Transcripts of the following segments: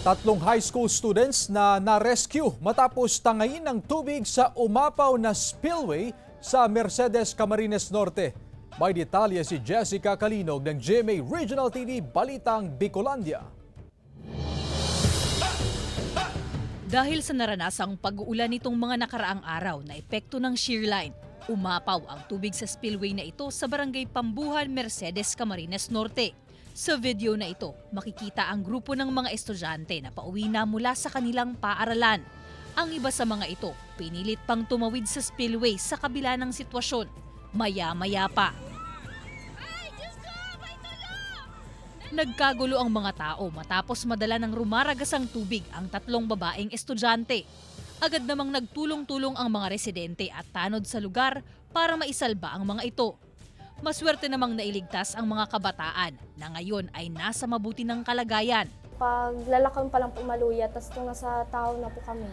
Tatlong high school students na na-rescue matapos tangayin ng tubig sa umapaw na spillway sa Mercedes, Camarines Norte. May detalye si Jessica Calinog ng GMA Regional TV Balitang Bicolandia. Dahil sa naranasang pag-uulan nitong mga nakaraang araw na epekto ng shear line, umapaw ang tubig sa spillway na ito sa barangay Pambuhan, Mercedes, Camarines Norte. Sa video na ito, makikita ang grupo ng mga estudyante na pauwi na mula sa kanilang paaralan. Ang iba sa mga ito, pinilit pang tumawid sa spillway sa kabila ng sitwasyon. Maya-maya pa. Nagkagulo ang mga tao matapos madala ng rumaragasang tubig ang tatlong babaeng estudyante. Agad namang nagtulong-tulong ang mga residente at tanod sa lugar para maisalba ang mga ito. Maswerte namang nailigtas ang mga kabataan na ngayon ay nasa mabuti ng kalagayan. Pag lalakang pa lang po maluya, tapos nung nasa tao na po kami,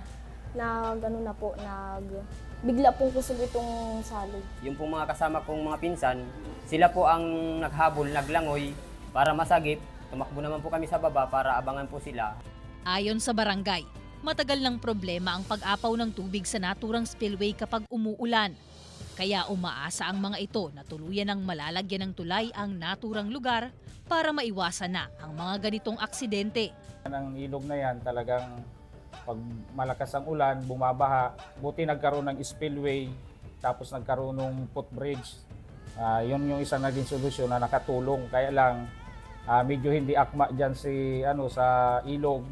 bigla pong kusog itong salog. Yung pong mga kasama kong mga pinsan, sila po ang naghabol, naglangoy para masagip. Tumakbo naman po kami sa baba para abangan po sila. Ayon sa barangay, matagal ng problema ang pag-apaw ng tubig sa naturang spillway kapag umuulan. Kaya umaasa ang mga ito na tuluyan ng malalagyan ng tulay ang naturang lugar para maiwasan na ang mga ganitong aksidente. Ang ilog na yan talagang pag malakas ang ulan, bumabaha. Buti nagkaroon ng spillway, tapos nagkaroon ng footbridge. Yun yung isang naging solusyon na nakatulong. Kaya lang medyo hindi akma dyan sa ilog.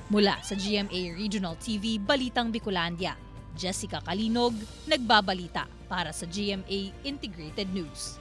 Mula sa GMA Regional TV, Balitang Bicolandia, Jessica Calinog, nagbabalita para sa GMA Integrated News.